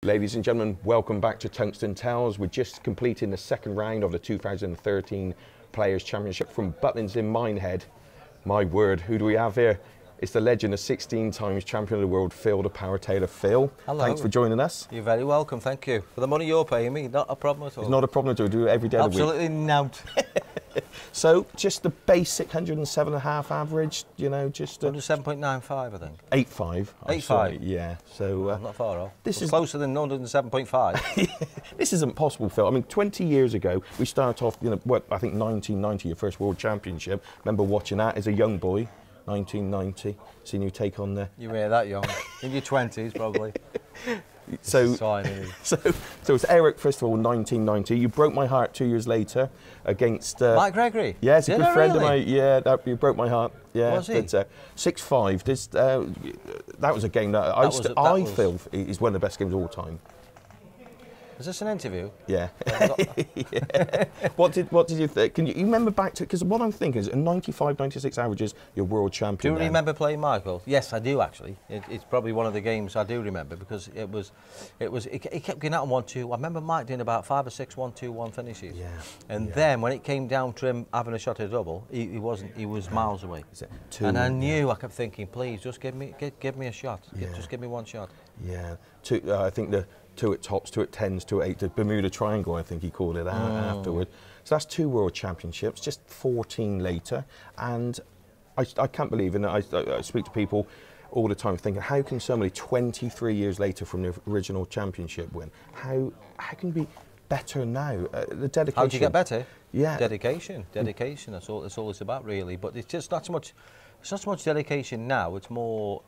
Ladies and gentlemen, welcome back to Tungsten Tales. We're just completing the second round of the 2013 Players' Championship from Butlins in Minehead. My word, who do we have here? It's the legend, the 16 times champion of the world, Phil, the Power Tailor. Phil, hello. Thanks for joining us. You're very welcome, thank you. For the money you're paying me, not a problem at all. It's not a problem at all, do it every day of the week. Absolutely not. So, just the basic 107.5 average, you know, just... 107.95, I think. 8.5. 8.5? Yeah, so... I'm not far off. This is closer than 107.5. This isn't possible, Phil. I mean, 20 years ago, we started off, you know, what, I think 1990, your first World Championship. Remember watching that as a young boy, 1990, seeing you take on the... You were that young. In your 20s, probably. So it's Eric, first of all, 1990. You broke my heart 2 years later against... Mike Gregory? Yeah, it's a good friend really? of mine. Yeah, you broke my heart. Yeah, was he? 6-5. That was a game that I feel is one of the best games of all time. Is this an interview? Yeah. Yeah. What did you think? Can you remember back to, because what I'm thinking is 95, 96 averages, you're world champion. Do you remember playing Michael? Yes, I do actually. It's probably one of the games I do remember because it kept getting out on 1-2. I remember Mike doing about 5 or 6 1-2-1 finishes. Yeah. And then when it came down to him having a shot at a double, he was miles away. And I knew, I kept thinking, please just give me a shot. Yeah. Just give me one shot. Yeah. I think the 2 at tops, 2 at 10s, 2 at 8, the Bermuda Triangle, I think he called it afterward. So that's 2 World Championships, just 14 later. And I can't believe, and I speak to people all the time thinking, how can somebody 23 years later from the original championship win? How can you be better now? The dedication. How do you get better? Yeah. Dedication, that's all it's about really. But it's just not so much. It's not so much dedication now, it's more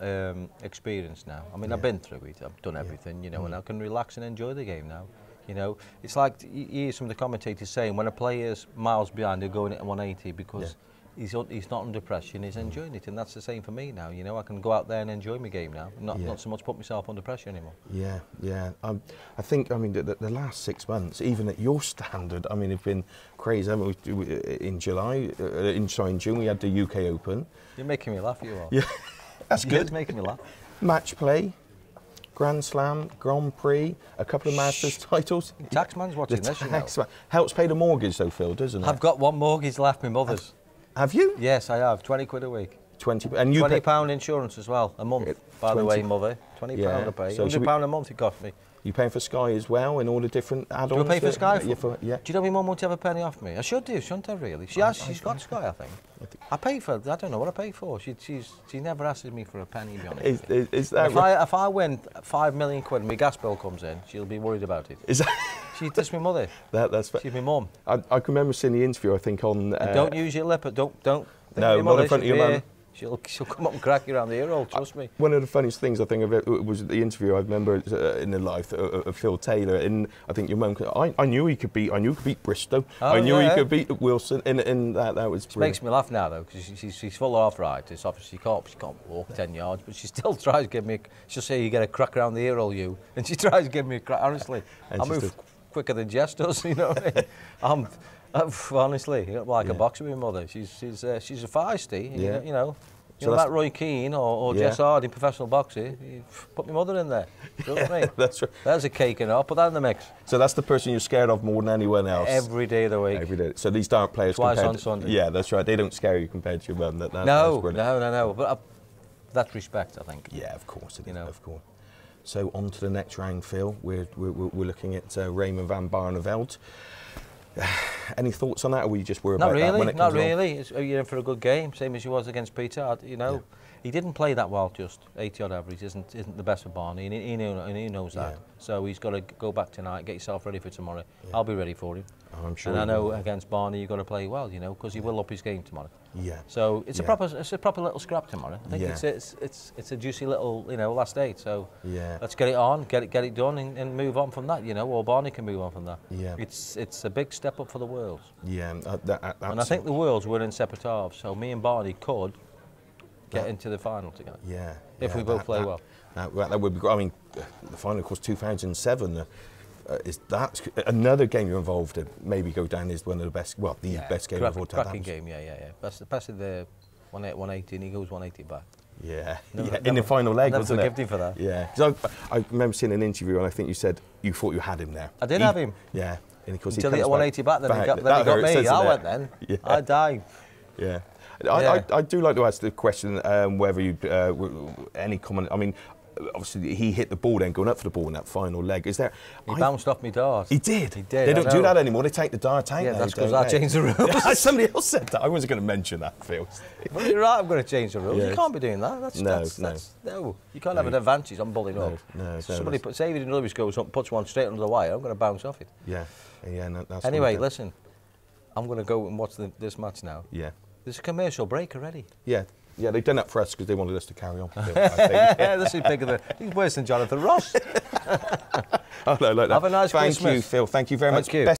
experience now. I mean, I've been through it, I've done everything, you know, and I can relax and enjoy the game now. You know, it's like you hear some of the commentators saying when a player's miles behind, they're going at 180 because he's not under pressure and he's enjoying it, and that's the same for me now. You know, I can go out there and enjoy my game now, not so much put myself under pressure anymore. Yeah, yeah. I think, I mean, the last 6 months, even at your standard, I mean, it's been crazy. I mean, in June, we had the UK Open. You're making me laugh, you are. Yeah, that's good. You're making me laugh. Match play, Grand Slam, Grand Prix, a couple of Masters titles. The taxman's watching this, you know. Helps pay the mortgage though, Phil, doesn't it? I've got one mortgage left, my mother's. Have you? Yes, I have. 20 quid a week. 20, and you £20 insurance as well, a month, by the way, mother. £20 to pay. So £100 a month it cost me. You paying for Sky as well, and all the different add-ons? Do I pay for Sky? Yeah. Do you know my mum won't have a penny off me? I should do, shouldn't I, really? She's got Sky, I think. I pay for, I don't know what I pay for. She never asks me for a penny, to be honest. Is that if I win 5 million quid and my gas bill comes in, she'll be worried about it. Is that... That's my mother. She's my mum. I can remember seeing the interview, I think, on... don't use your lip, don't. No, not in front of your mum. She'll come up and crack you around the ear hole, trust me. One of the funniest things I think of it was the interview I remember in the life of Phil Taylor, and I think your mum. I knew he could beat Bristow. I knew he could beat Wilson, and that was. It makes me laugh now though, because she's full of arthritis. Obviously, she can't walk 10 yards, but she still tries to give me. She'll say, "You get a crack around the ear hole, you," and she tries to give me a crack. Honestly, I move quicker than Jess does. You know what I mean? Honestly, like a boxer with my mother. She's a feisty. Yeah. You know. You know about Roy Keane or Jess Hardy, professional boxer, you put my mother in there. Trust me. That's right. There's a cake and I'll put that in the mix. So that's the person you're scared of more than anyone else? Every day of the week. Every day. So these aren't players Twice on Sunday. Yeah, that's right. They don't scare you compared to your mum. No. But that's respect, I think. Yeah, of course. Of course. So on to the next round, Phil. We're looking at Raymond van Barneveld. Any thoughts on that, or were you just worried about that when it comes Not really. You're in for a good game, same as you was against Peter. You know, he didn't play that well. Just 80-odd average isn't the best for Barney, and he knows that. So he's got to go back tonight, get yourself ready for tomorrow. I'll be ready for him. Oh, I'm sure. And I know against Barney you've got to play well, you know, because he will up his game tomorrow. Yeah. So it's a proper little scrap tomorrow. I think it's a juicy little last 8. So let's get it on, get it done, and move on from that. You know, or Barney can move on from that. Yeah. It's a big step up for the Worlds. Yeah. And I think the Worlds were in separate halves, so me and Barney could get into the final together. Yeah. If we both play well. That would be great. I mean, the final, of course, 2007. Is that another game you're involved in? Maybe go down as one of the best, well, the best game of all time. Cracking game, yeah. Best of the 180, and he goes 180 back. Yeah, Never- in the final leg, never wasn't it? forgive you for that. Yeah, because I remember seeing an interview and I think you said you thought you had him there. I did have him. Yeah, and of course Until he comes hit 180 back, then he got hurts, me. doesn't I it? went then. Yeah. I died. Yeah. Yeah. I do like to ask the question whether you any comment. I mean, obviously he hit the ball then going up for the ball in that final leg. Is there? He bounced off me dart. He did. He did. They don't do that anymore. They take the dart out. Yeah, now, that's because don't I they? changed the rules. Somebody else said that. I wasn't going to mention that, Phil. Well, you're right. I'm going to change the rules. Yeah. You can't be doing that. No. You can't have an advantage on bowling up. No. Somebody say David Lewis goes up, puts one straight under the wire. I'm going to bounce off it. Yeah. No, that's Anyway, listen. I'm going to go and watch this match now. Yeah. There's a commercial break already. Yeah, they've done that for us because they wanted us to carry on. I think. Yeah, this is bigger than. He's worse than Jonathan Ross. Oh, no, like that. Have a nice Thank Christmas. you, Phil. Thank you very much. Thank you. Best